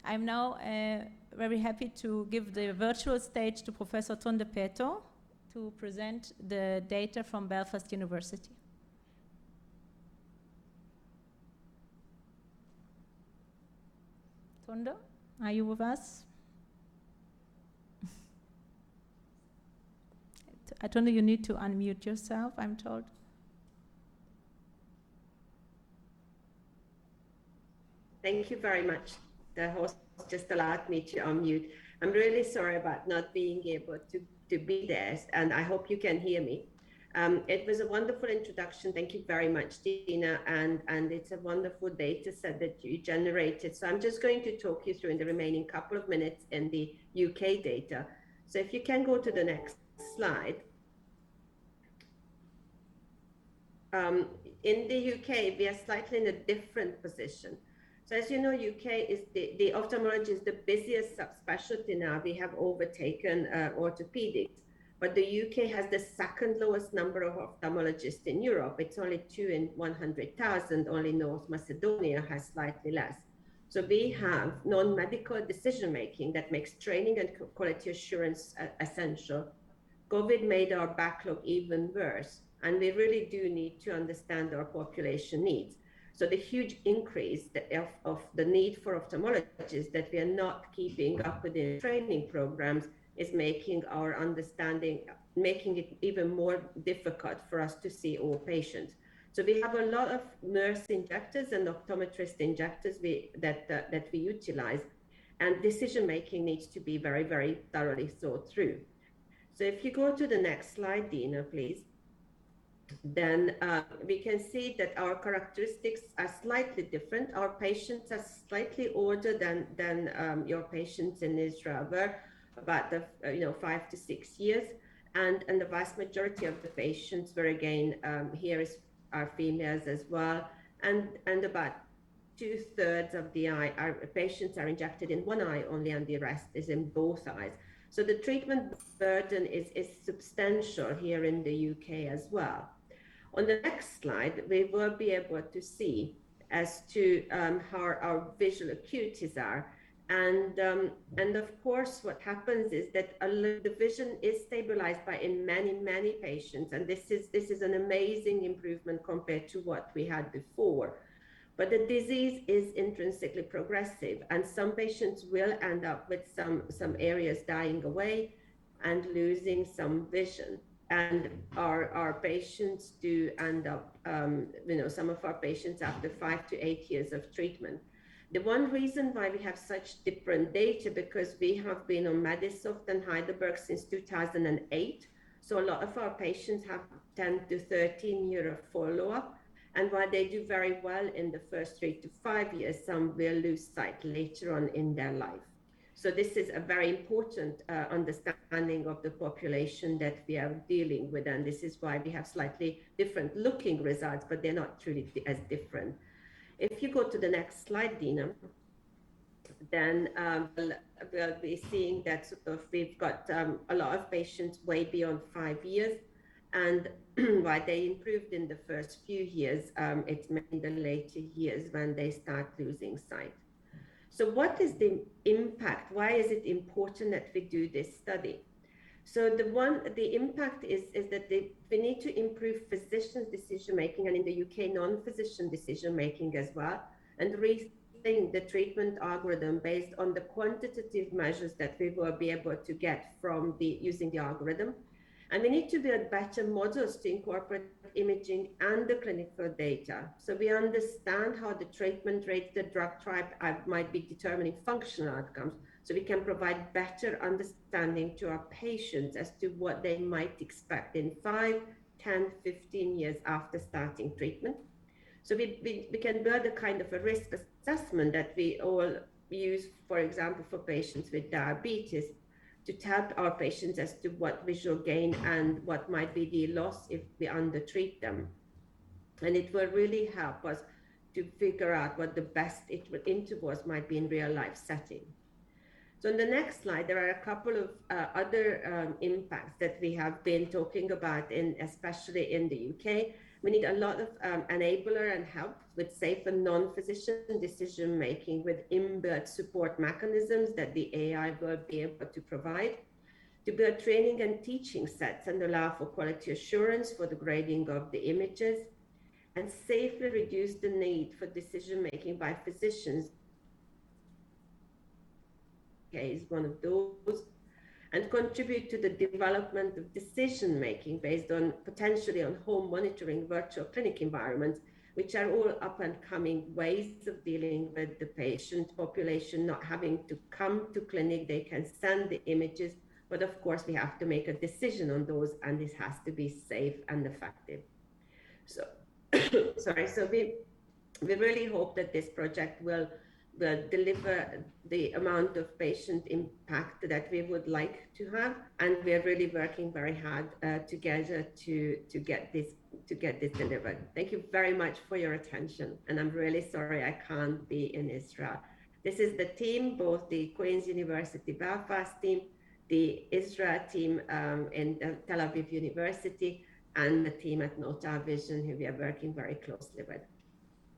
I'm now very happy to give the virtual stage to Professor Tunde Peto to present the data from Belfast University. Tunde, are you with us? Tunde, you need to unmute yourself, I'm told. Thank you very much. The host just allowed me to unmute. I'm really sorry about not being able to be there, and I hope you can hear me. It was a wonderful introduction. Thank you very much, Dina, and it's a wonderful data set that you generated. So I'm just going to talk you through in the remaining couple of minutes in the UK data. So if you can go to the next slide. In the UK, we are slightly in a different position. So as you know, UK is the ophthalmology is the busiest subspecialty now. We have overtaken orthopedics, but the UK has the second lowest number of ophthalmologists in Europe. It's only 2 in 100,000. Only North Macedonia has slightly less. So we have non-medical decision-making that makes training and quality assurance essential. COVID made our backlog even worse, and we really do need to understand our population needs. So the huge increase of the need for ophthalmologists that we are not keeping up with the training programs is making our understanding, making it even more difficult for us to see all patients. So we have a lot of nurse injectors and optometrist injectors that we utilize, and decision-making needs to be very, very thoroughly thought through. So if you go to the next slide, Dina, please. Then we can see that our characteristics are slightly different. Our patients are slightly older than your patients in Israel were, about 5 to 6 years, and the vast majority of the patients were again are females as well, and about 2/3 of the eye patients are injected in one eye only, and the rest is in both eyes. So the treatment burden is substantial here in the UK as well. On the next slide, we will be able to see as to how our visual acuities are. And of course, what happens is that the vision is stabilized in many patients. And this is an amazing improvement compared to what we had before. But the disease is intrinsically progressive, and some patients will end up with some areas dying away and losing some vision. And our patients do end up, some of our patients after 5 to 8 years of treatment. The one reason why we have such different data, because we have been on Medisoft and Heidelberg since 2008. So a lot of our patients have 10 to 13-year follow-up. And while they do very well in the first 3 to 5 years, some will lose sight later on in their life. So this is a very important understanding of the population that we are dealing with, and this is why we have slightly different looking results, but they're not truly as different. If you go to the next slide, Dina, then we'll be seeing that we've got a lot of patients way beyond 5 years, and while they improved in the first few years, it's in the later years when they start losing sight. So what is the impact? Why is it important that we do this study? So the impact is that we need to improve physicians' decision-making, and in the UK, non-physician decision-making as well, and rethink the treatment algorithm based on the quantitative measures that we will be able to get from using the algorithm. And we need to build better models to incorporate imaging and the clinical data. So we understand how the treatment rate, the drug type might be determining functional outcomes. So we can provide better understanding to our patients as to what they might expect in 5, 10, 15 years after starting treatment. So we can build a kind of a risk assessment that we all use, for example, for patients with diabetes, to tell our patients as to what visual gain and what might be the loss if we undertreat them. And it will really help us to figure out what the best intervals might be in real life setting. So on the next slide, there are a couple of other impacts that we have been talking about, especially in the UK. We need a lot of enabler and help with safe and non-physician decision-making with inbuilt support mechanisms that the AI will be able to provide, to build training and teaching sets and allow for quality assurance for the grading of the images, and safely reduce the need for decision-making by physicians. Okay, is one of those, and contribute to the development of decision-making based on potentially on home monitoring virtual clinic environments, which are all up and coming ways of dealing with the patient population not having to come to clinic. They can send the images, but of course we have to make a decision on those, and this has to be safe and effective. So, sorry, so we really hope that this project will deliver the amount of patient impact that we would like to have, and we are really working very hard together to get this delivered. Thank you very much for your attention, and I'm really sorry I can't be in Israel. This is the team, both the Queen's University Belfast team, the Israel team in Tel Aviv University, and the team at Nota Vision, who we are working very closely with.